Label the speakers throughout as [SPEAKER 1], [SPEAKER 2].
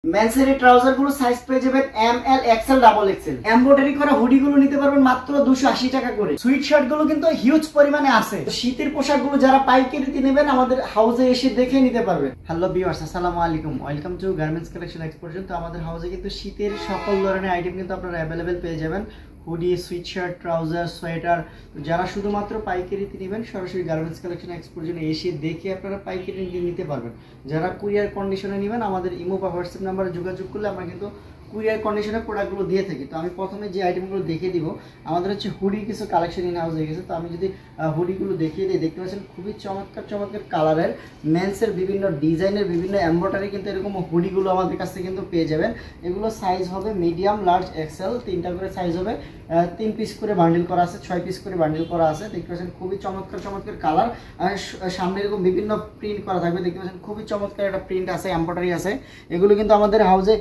[SPEAKER 1] মেন্সের এই ট্রাউজার গুলো সাইজ পেয়ে যাবেন M L XL double XL. Embroidery করা হুডি গুলো নিতে পারবেন মাত্র 280 টাকা করে। সুইট শার্ট গুলো কিন্তু হিউজ পরিমাণে আছে। শীতের পোশাক গুলো যারা পাইকারিতে নেবেন আমাদের হাউসে এসে দেখে নিতে পারবেন। হ্যালো ভিউয়ার্স, আসসালামু আলাইকুম, welcome to garments collection export. তো আমাদের হাউসে কিন্তু শীতের সকল ধরনের আইটেম কিন্তু আপনারা অ্যাভেলেবেল পেয়ে যাবেন। Hoodie, sweet shirt, trouser, sweater. যারা শুধুমাত্র পাইকারিতে নেবেন সরাসরি গার্মেন্টস কালেকশন এক্সপোর্ট জন্য এসে দেখে আপনারা পাইকারি নিতে পারবেন। যারা কুরিয়ার কন্ডিশনে নেবেন আমাদের ইমো বা হোয়াটসঅ্যাপ নাম্বারে যোগাযোগ করলে আমরা কিন্তু কুরিয়ার কন্ডিশনে প্রোডাক্টগুলো দিয়ে থাকি। তো আমি প্রথমে যে আইটেমগুলো দেখিয়ে দিব, আমাদের হচ্ছে হুডির কিছু কালেকশন ইন হাউস হয়ে গেছে। তো আমি যদি হুডিগুলো দেখিয়ে দিই, দেখতে পাচ্ছেন খুবই চমৎকার চমৎকার কালারের মেন্সের বিভিন্ন ডিজাইনের বিভিন্ন এমব্রয়ডারি কিন্তু এরকম হুডিগুলো আমাদের কাছ থেকে কিন্তু পেয়ে যাবেন। এগুলো সাইজ হবে মিডিয়াম, লার্জ, এক্সেল, 3টা করে সাইজ হবে। 3 পিস করে বান্ডিল করা আছে, 6 পিস করে বান্ডিল করা আছে। দেখতে পাচ্ছেন খুবই চমৎকার চমৎকার কালার, আর সামনে এরকম বিভিন্ন প্রিন্ট করা থাকবে। দেখতে পাচ্ছেন খুবই চমৎকার একটা প্রিন্ট আছে, এমব্রয়ডারি আছে। এগুলো কিন্তু আমাদের হাউসে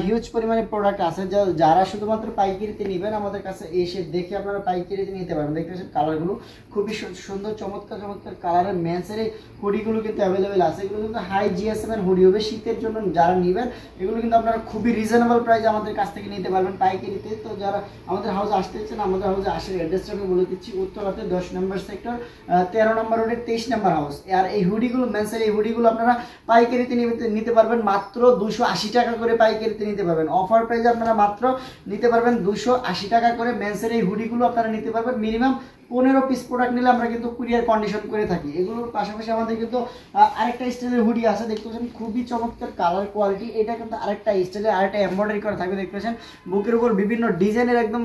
[SPEAKER 1] হিউজ পরিমাণে প্রোডাক্ট আছে। যারা শুধুমাত্র পাইকারিতে নেবেন আমাদের কাছে এসে দেখে আপনারা পাইকারিতে নিতে পারবেন। দেখতে পাচ্ছেন কালারগুলো খুবই সুন্দর চমৎকার চমৎকার কালারের মেন্সের এই হুডিগুলো কিন্তু অ্যাভেলেবেল আছে। এগুলো কিন্তু হাই জিএসএম এর হুডি হবে শীতের জন্য। যারা নেবেন এগুলো কিন্তু আপনারা খুবই রিজনেবল প্রাইসে আমাদের কাছ থেকে নিতে পারবেন পাইকারিতে। তো যারা আমাদের হাউসে আসতে চান, আমাদের হাউসে আসার অ্যাড্রেসটা আমি বলে দিচ্ছি। উত্তরাতে 10 নম্বর সেক্টর, 13 নম্বর রোডের 23 নম্বর হাউস। আর এই হুডিগুলো মেন্সের এই হুডিগুলো আপনারা পাইকারিতে নিতে পারবেন মাত্র 280 টাকা করে। পাইকারিতে নিতে পারবেন অফার প্রাইসে আপনারা মাত্র নিতে পারবেন 280 টাকা করে। মেন্সের এই হুডিগুলো আপনারা নিতে পারবেন মিনিমাম 15 পিস প্রোডাক্ট নিলে আমরা কিন্তু কুরিয়ার কন্ডিশন করে থাকি। এগুলোর পাশাপাশি আমাদের কিন্তু আরেকটা স্টাইলের হুডি আছে। দেখতে পাচ্ছেন খুবই চমৎকার কালার কোয়ালিটি। এটা কিন্তু আরেকটা স্টাইলের আরেকটা এমব্রয়ডারি করা থাকবে। দেখতে পাচ্ছেন বুকের উপর বিভিন্ন ডিজাইনের একদম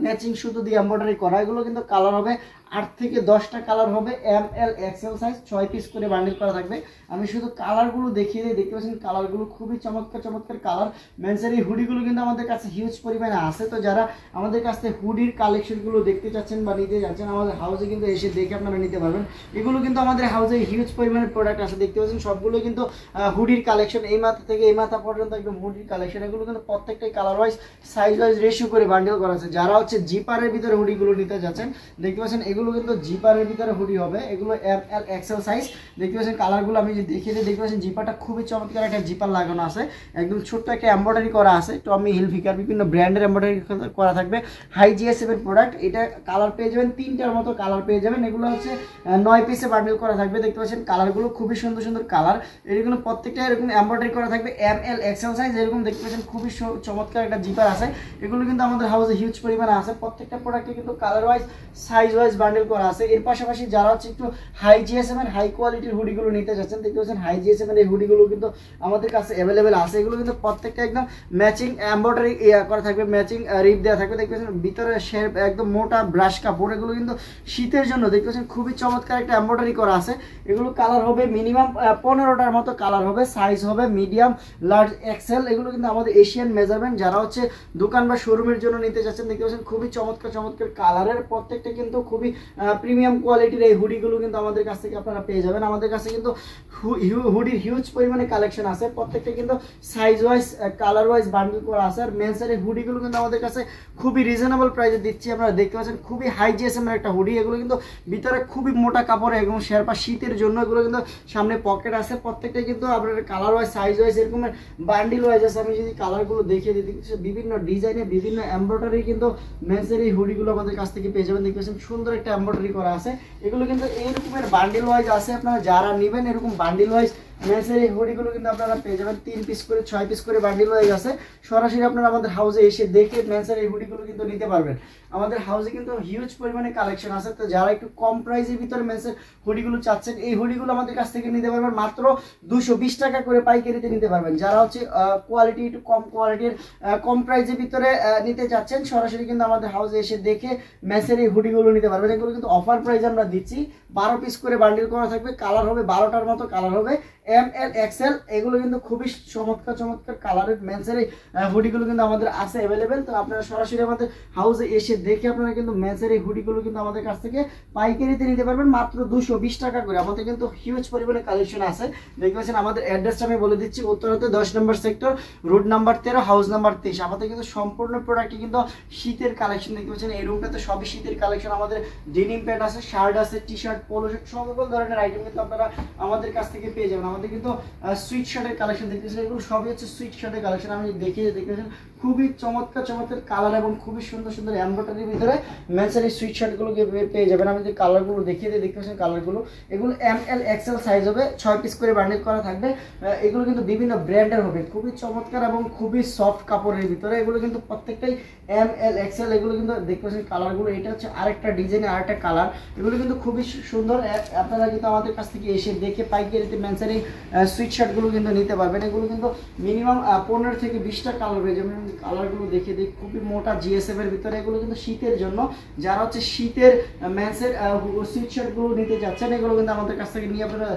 [SPEAKER 1] ম্যাচিং সুতো দিয়ে এমব্রয়ডারি করা। এগুলো কিন্তু কালার হবে 8 থেকে 10টা কালার হবে। M L XL size, 6 piece করে বান্ডিল করা থাকবে। আমি শুধু কালারগুলো দেখিয়ে দিই। দেখতে পাচ্ছেন কালারগুলো খুবই চমৎকার চমৎকার কালার। মেন্সের এই হুডিগুলো কিন্তু আমাদের কাছে হিউজ পরিমাণে আছে। তো যারা আমাদের কাছ থেকে হুডির কালেকশনগুলো দেখতে চাচ্ছেন বা নিতে যাচ্ছেন আমাদের হাউসে কিন্তু এসে দেখে আপনারা নিতে পারবেন। এগুলো কিন্তু আমাদের হাউসে হিউজ পরিমাণে প্রোডাক্ট আছে। দেখতে পাচ্ছেন সবগুলো কিন্তু হুডির কালেকশন, এই মাথা থেকে এই মাথা পর্যন্ত একদম হুডির কালেকশন। এগুলো কিন্তু প্রত্যেকটাই colour wise size wise ratio করে বান্ডিল করা আছে। যারা হচ্ছে জিপারের ভিতরে হুডিগুলো নিতে যাচ্ছেন, দেখতে পাচ্ছেন এগুলো কিন্তু জিপারের ভিতরে হুডি হবে। এগুলো এম এল এক্সেল সাইজ। দেখতে পাচ্ছেন কালারগুলো আমি যদি দেখিয়ে দিই, দেখতে পাচ্ছেন জিপারটা খুবই চমৎকার একটা জিপার লাগানো আছে। একদম ছোট্ট একটা এমব্রয়ডারি করা আছে। টমি হিলফিগার বিভিন্ন ব্র্যান্ডের এমব্রয়ডারি করা থাকবে। হাই জিএসএম এর প্রোডাক্ট। এটা কালার পেয়ে যাবেন 3টার মতো কালার পেয়ে যাবেন। এগুলো হচ্ছে 9 পিসে বান্ডিল করা থাকবে। দেখতে পাচ্ছেন কালারগুলো খুবই সুন্দর সুন্দর কালার। এগুলো প্রত্যেকটা এরকম এমব্রয়ডারি করা থাকবে এম এল এক্সেল সাইজ। এরকম দেখতে পাচ্ছেন খুবই চমৎকার একটা জিপার আছে। এগুলো কিন্তু আমাদের হাউসে হিউজ পরিমাণে আছে। প্রত্যেকটা প্রোডাক্টে কিন্তু colour wise size wise bundle করা আছে। এর পাশাপাশি যারা হচ্ছে একটু হাই জিএসএম এর হাই কোয়ালিটির হুডিগুলো নিতে যাচ্ছেন, দেখতে পাচ্ছেন হাই জিএসএম এর এই হুডিগুলো কিন্তু আমাদের কাছে অ্যাভেলেবেল আছে। এগুলো কিন্তু প্রত্যেকটা একদম ম্যাচিং এমব্রয়ডারি করা থাকবে, ম্যাচিং রিপ দেওয়া থাকবে। দেখতে পাচ্ছেন ভিতরে শেপ একদম মোটা ব্রাশ কাপড়। এগুলো কিন্তু শীতের জন্য দেখতে পাচ্ছেন খুবই চমৎকার একটা এমব্রয়ডারি করা আছে। এগুলো কালার হবে মিনিমাম 15টার মতো কালার হবে। সাইজ হবে মিডিয়াম, লার্জ, এক্সেল। এগুলো কিন্তু আমাদের এশিয়ান মেজারমেন্ট। যারা হচ্ছে দোকান বা শোরুমের জন্য নিতে যাচ্ছেন, দেখতে পাচ্ছেন খুবই চমৎকার চমৎকার কালারের প্রত্যেকটা কিন্তু খুবই প্রিমিয়াম কোয়ালিটির এই হুডিগুলো কিন্তু আমাদের কাছ থেকে আপনারা পেয়ে যাবেন। আমাদের কাছে কিন্তু হুডির হিউজ পরিমাণে কালেকশন আছে। প্রত্যেকটা কিন্তু size wise colour wise bundle করা আছে। আর মেন্সের এই হুডিগুলো কিন্তু আমাদের কাছে খুবই রিজনেবল প্রাইসে দিচ্ছি। আপনারা দেখতে পাচ্ছেন খুবই হাই জিএসএম এর একটা হুডি। এগুলো কিন্তু ভিতরে খুবই মোটা কাপড় এবং শেরপা শীতের জন্য। এগুলো কিন্তু সামনে পকেট আছে। প্রত্যেকটা কিন্তু আপনার কালার ওয়াইজ সাইজ ওয়াইজ এরকম বান্ডিল ওয়াইজ আছে। আমি যদি কালারগুলো দেখিয়ে দিই, বিভিন্ন ডিজাইনে বিভিন্ন এমব্রয়ডারি কিন্তু মেন্সের এই হুডিগুলো আমাদের কাছ থেকে পেয়ে যাবেন। দেখতে পাচ্ছেন সুন্দর একটা এমব্রয়ডারি করা আছে। এগুলো কিন্তু এইরকমের বান্ডিল ওয়াইজ আছে। আপনারা যারা নেবেন এরকম বান্ডিল ওয়াইজ মেন্সের এই হুডিগুলো কিন্তু আপনারা পেয়ে যাবেন। 3 পিস করে 6 পিস করে বান্ডিল ওয়াইজ আছে। সরাসরি আপনারা আমাদের হাউসে এসে দেখে মেন্সের এই হুডিগুলো কিন্তু নিতে পারবেন। আমাদের হাউসে কিন্তু হিউজ পরিমাণে কালেকশন আছে। তো যারা একটু কম প্রাইসের ভিতরে মেন্সের হুডিগুলো চাচ্ছেন, এই হুডিগুলো আমাদের কাছ থেকে নিতে পারবেন মাত্র 220 টাকা করে পাইকারিতে নিতে পারবেন। যারা হচ্ছে কোয়ালিটি একটু কম কোয়ালিটির কম প্রাইসের ভিতরে নিতে চাচ্ছেন, সরাসরি কিন্তু আমাদের হাউসে এসে দেখে মেন্সের এই হুডিগুলো নিতে পারবেন। এগুলো কিন্তু অফার প্রাইসে আমরা দিচ্ছি। 12 পিস করে বান্ডিল করা থাকবে। কালার হবে 12টার মতো কালার হবে। M L XL. এগুলো কিন্তু খুবই চমৎকার চমৎকার কালারের মেন্সের এই হুডিগুলো কিন্তু আমাদের আছে অ্যাভেলেবেল। তো আপনারা সরাসরি আমাদের হাউসে এসে দেখে আপনারা কিন্তু মেন্সের এই হুডিগুলো কিন্তু আমাদের কাছ থেকে পাইকারিতে নিতে পারবেন মাত্র 220 টাকা করে। আমাদের কিন্তু হিউজ পরিমাণে কালেকশন আছে। দেখতে পাচ্ছেন আমাদের অ্যাড্রেসটা আমি বলে দিচ্ছি। উত্তরাতে 10 নম্বর sector, road number 13, house number 23। আমাদের কিন্তু সম্পূর্ণ প্রোডাক্টই কিন্তু শীতের কালেকশন। দেখতে পাচ্ছেন এই রুমটাতে সবই শীতের কালেকশন। আমাদের ডেনিম প্যান্ট আছে, শার্ট আছে, টি শার্ট, পোলো শার্ট, সকল ধরনের আইটেম কিন্তু আপনারা আমাদের কাছ থেকে পেয়ে যাবেন। আমাদের কিন্তু সুইট শার্টের কালেকশন দেখতেছেন, এগুলো সবই হচ্ছে সুইট শার্টের কালেকশন। আমি দেখিয়ে দেখতেছেন খুবই চমৎকার চমৎকার কালার এবং খুবই সুন্দর সুন্দর এমব্রয়ডারির ভিতরে মেন্সের এই সুইট শার্টগুলোকে পেয়ে যাবেন। আমি যে কালারগুলো দেখিয়ে দিয়ে দেখতে পাচ্ছেন কালারগুলো, এগুলো ML XL সাইজ হবে, 6 পিস করে বান্ডেল করা থাকবে। এগুলো কিন্তু বিভিন্ন ব্র্যান্ডের হবে, খুবই চমৎকার এবং খুবই সফট কাপড়ের ভিতরে। এগুলো কিন্তু প্রত্যেকটাই ML XL। এগুলো কিন্তু দেখতে পাচ্ছেন কালারগুলো, এটা হচ্ছে আরেকটা ডিজাইনের আরেকটা কালার। এগুলো কিন্তু খুবই সুন্দর। আপনারা কিন্তু আমাদের কাছ থেকে এসে দেখে পাইকারিতে মেন্সের এই সুইট শার্টগুলো কিন্তু নিতে পারবেন। এগুলো কিন্তু মিনিমাম 15 থেকে 20টা কালার পেয়ে যাবেন। কালারগুলো দেখে দিই, খুবই মোটা GSM এর ভিতরে। এগুলো কিন্তু শীতের জন্য, যারা হচ্ছে শীতের মেন্সের সুইট শার্টগুলো নিতে যাচ্ছেন, এগুলো কিন্তু আমাদের কাছ থেকে নিয়ে আপনারা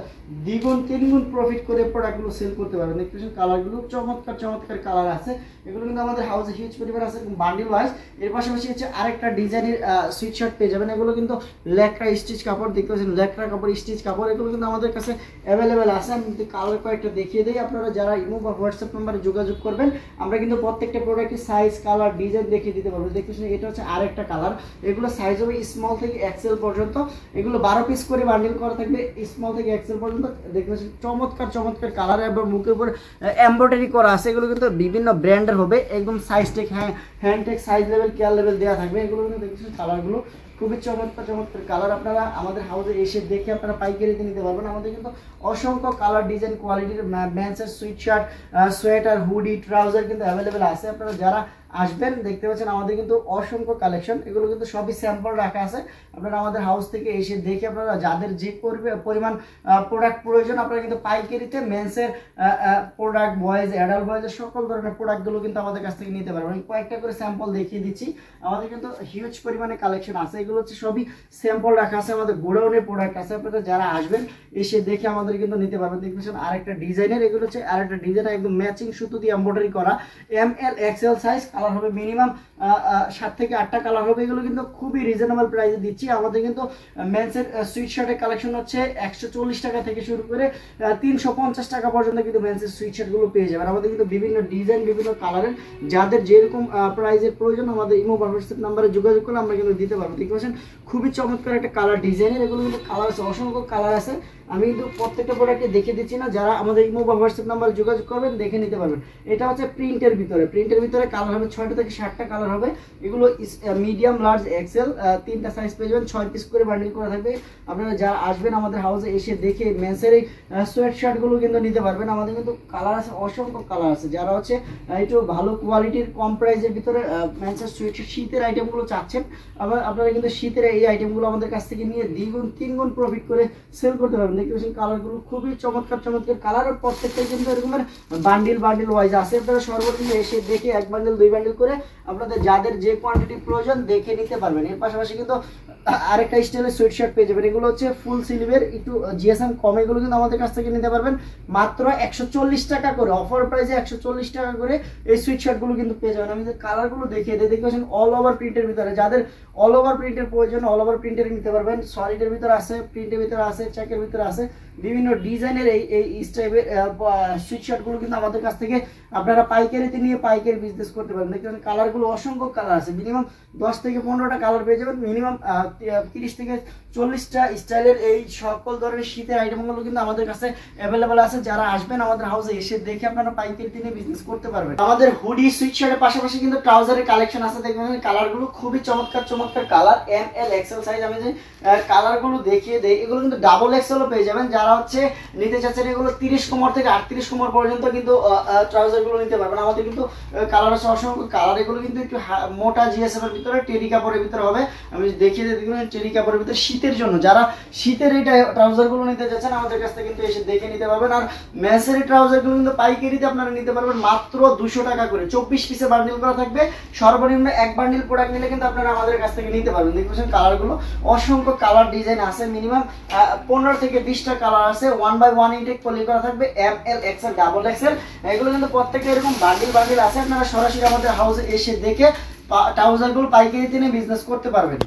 [SPEAKER 1] দ্বিগুণ তিনগুণ প্রফিট করে প্রোডাক্টগুলো সেল করতে পারবেন। দেখতে পাচ্ছেন কালারগুলো চমৎকার চমৎকার কালার আছে। এগুলো কিন্তু আমাদের হাউসে হিউজ পরিমাণ আছে বান্ডিল ওয়াইজ। এর পাশাপাশি হচ্ছে আরেকটা ডিজাইনের সুইট শার্ট পেয়ে যাবেন। এগুলো কিন্তু ল্যাকড়া স্টিচ কাপড়, দেখতে পাচ্ছেন ল্যাকড়া কাপড় স্টিচ কাপড়। এগুলো কিন্তু আমাদের কাছে অ্যাভেলেবেল আছে। আমি কিন্তু কালার কয়েকটা দেখিয়ে দিই, আপনারা যারা ইমো বা হোয়াটসঅ্যাপ নাম্বারে যোগাযোগ করবেন, আমরা কিন্তু প্রত্যেকটা প্রোডাক্টের সাইজ কালার ডিজাইন দেখিয়ে দিতে পারবো। দেখতে পাচ্ছেন এটা হচ্ছে আরেকটা কালার। এগুলো সাইজ হবে স্মল থেকে XL পর্যন্ত। এগুলো 12 পিস করে বান্ডিল করা থাকবে, স্মল থেকে XL পর্যন্ত। দেখতে পাচ্ছেন চমৎকার চমৎকার কালার এবং মুখের উপর এমব্রয়ডারি করা আছে। এগুলো কিন্তু বিভিন্ন ব্র্যান্ডের হবে, একদম size take hand take size level care level দেওয়া থাকবে। এগুলো কিন্তু দেখছেন কালারগুলো খুবই চমৎকার চমৎকার কালার। আপনারা আমাদের হাউসে এসে দেখে আপনারা পাইকারিতে নিতে পারবেন। আমাদের কিন্তু অসংখ্য কালার ডিজাইন কোয়ালিটির মেন্সের sweatshirt, sweater, hoodie, trouser কিন্তু অ্যাভেলেবেল আছে। আপনারা যারা আসবেন দেখতে পাচ্ছেন আমাদের কিন্তু অসংখ্য কালেকশন। এগুলো কিন্তু সবই স্যাম্পল রাখা আছে। আপনারা আমাদের হাউস থেকে এসে দেখে আপনারা যাদের যে পরিমাণ প্রোডাক্ট প্রয়োজন, আপনারা কিন্তু পাইকারিতে মেন্সের প্রোডাক্ট, বয়েজ, অ্যাডাল্ট বয়েজের সকল ধরনের প্রোডাক্টগুলো কিন্তু আমাদের কাছ থেকে নিতে পারবেন। কয়েকটা করে স্যাম্পল দেখিয়ে দিচ্ছি। আমাদের কিন্তু হিউজ পরিমাণে কালেকশন আছে। এগুলো হচ্ছে সবই স্যাম্পল রাখা আছে, আমাদের গোডাউনের প্রোডাক্ট আছে। আপনারা যারা আসবেন এসে দেখে আমাদের কিন্তু নিতে পারবেন। দেখবেন আরেকটা ডিজাইনের, এগুলো হচ্ছে আরেকটা ডিজাইন একদম ম্যাচিং সুতো দিয়ে এমব্রয়ডারি করা, ML XL সাইজ। কালার হবে মিনিমাম 7 থেকে 8টা কালার হবে। এগুলো কিন্তু খুবই রিজনেবল প্রাইসে দিচ্ছি। আমাদের কিন্তু মেন্সের সুইট শার্টের কালেকশন হচ্ছে 140 টাকা থেকে শুরু করে 350 টাকা পর্যন্ত কিন্তু মেন্সের সুইট শার্টগুলো পেয়ে যাবেন। আমাদের কিন্তু বিভিন্ন ডিজাইন, বিভিন্ন কালারের, যাদের যেরকম প্রাইসের প্রয়োজন আমাদের ইমো বা হোয়াটসঅ্যাপ নাম্বারে যোগাযোগ করলে আমরা কিন্তু দিতে পারবো। দেখতে পাচ্ছেন খুবই চমৎকার একটা কালার ডিজাইনের। এগুলো কিন্তু কালার আছে, অসংখ্য কালার আছে। আমি কিন্তু প্রত্যেকটা প্রোডাক্টে দেখে দিচ্ছি না, যারা আমাদের ইমো বা হোয়াটসঅ্যাপ নাম্বারে যোগাযোগ করবেন দেখে নিতে পারবেন। এটা হচ্ছে প্রিন্টের ভিতরে, প্রিন্টের ভিতরে কালার হবে 6টা থেকে 7টা কালার হবে। এগুলো মিডিয়াম, লার্জ, XL 3টা সাইজ পেয়ে যাবেন। 6 পিস করে বান্ডিল করা থাকবে। আপনারা যারা আসবেন আমাদের হাউসে এসে দেখে মেন্সের এই সোয়েট শার্টগুলো কিন্তু নিতে পারবেন। আমাদের কিন্তু কালার আছে, অসংখ্য কালার আছে। যারা হচ্ছে একটু ভালো কোয়ালিটির কম প্রাইসের ভিতরে মেন্সের সোয়েট শীতের আইটেমগুলো চাচ্ছেন, আবার আপনারা কিন্তু শীতের এই আইটেমগুলো আমাদের কাছ থেকে নিয়ে দ্বিগুণ তিনগুণ প্রফিট করে সেল করতে পারবেন। দেখতে পাচ্ছেন কালারগুলো খুবই চমৎকার চমৎকার কালার। আর প্রত্যেকটাই কিন্তু এরকমের বান্ডিল ওয়াইজ আছে। আপনারা সর্বনিম্ন এসে দেখে 1 বান্ডিল 2 বান্ডিল করে আপনাদের যাদের যে কোয়ান্টিটি প্রয়োজন দেখে নিতে পারবেন। এর পাশাপাশি কিন্তু আরেকটা স্টাইলের সুইট শার্ট পেয়ে যাবেন। এগুলো হচ্ছে ফুল স্লিভের, একটু GSM কম। এগুলো কিন্তু আমাদের কাছ থেকে নিতে পারবেন মাত্র 140 টাকা করে, অফার প্রাইসে 140 টাকা করে এই সুইট শার্টগুলো কিন্তু পেয়ে যাবেন। আমি যে কালারগুলো দেখিয়ে দিই, দেখতে পাচ্ছেন অল ওভার প্রিন্টের ভিতরে, যাদের অল ওভার প্রিন্টের প্রয়োজন অল ওভার প্রিন্টের নিতে পারবেন। সলিডের ভিতরে আছে, প্রিন্টের ভিতরে আছে, চেকের ভিতরে আছে, বিভিন্ন ডিজাইনের এই স্টাইপের সুইট শার্টগুলো কিন্তু আমাদের কাছ থেকে আপনারা পাইকারিতে নিয়ে পাইকারি বিজনেস করতে পারেন। দেখতে পাচ্ছেন কালারগুলো অসংখ্য কালার আছে, মিনিমাম 10 থেকে 15টা কালার পেয়ে যাবেন। মিনিমাম 30 থেকে 40টা স্টাইলের এই সকল ধরনের শীতের আইটেমগুলো কিন্তু আমাদের কাছে অ্যাভেলেবল আছে। যারা আসবেন আমাদের হাউসে এসে দেখে আপনারা পাইকারিতে নিয়ে বিজনেস করতে পারবেন। আমাদের হুডি, সুইট শার্টের পাশাপাশি কিন্তু ট্রাউজারের কালেকশন আছে। দেখবেন কালারগুলো খুবই চমৎকার চমৎকার কালার, ML XL সাইজ। আমি যে কালারগুলো দেখিয়ে দেই, এগুলো কিন্তু ডাবল XL ও পেয়ে যাবেন। যারা হচ্ছে নিতে চাচ্ছেন এগুলো 30 কোমর থেকে 38 কোমর পর্যন্ত কিন্তু ট্রাউজারগুলো নিতে পারবেন। আমাদের কিন্তু কালার আছে অসংখ্য কালার। এগুলো কিন্তু একটু মোটা GSM এর ভিতরে, টেরি কাপড়ের ভিতরে হবে। আমি দেখিয়ে দিই, দেখবেন টেরি কাপড়ের ভিতরে শীতের জন্য, যারা শীতের এই ট্রাউজারগুলো নিতে চাচ্ছেন আমাদের কাছ থেকে কিন্তু এসে দেখে নিতে পারবেন। আর মেন্সের এই ট্রাউজারগুলো কিন্তু পাইকারিতে আপনারা নিতে পারবেন মাত্র 200 টাকা করে। 24 পিসে বান্ডিল করা থাকবে। সর্বনিম্ন 1 বান্ডিল প্রোডাক্ট নিলে কিন্তু আপনারা আমাদের কাছ থেকে নিতে পারবেন। দেখবেন কালারগুলো অসংখ্য কালার ডিজাইন আছে, মিনিমাম 15 থেকে 20টা কালার আছে। 1/1 ইনটেক পলি করা থাকবে, ML XL ডাবল XL। এগুলো কিন্তু প্রত্যেকটা এরকম বান্ডিল আছে। আপনারা সরাসরি আমাদের হাউসে এসে দেখে ট্রাউজারগুলো পাইকারিতে নিয়ে বিজনেস করতে পারবেন।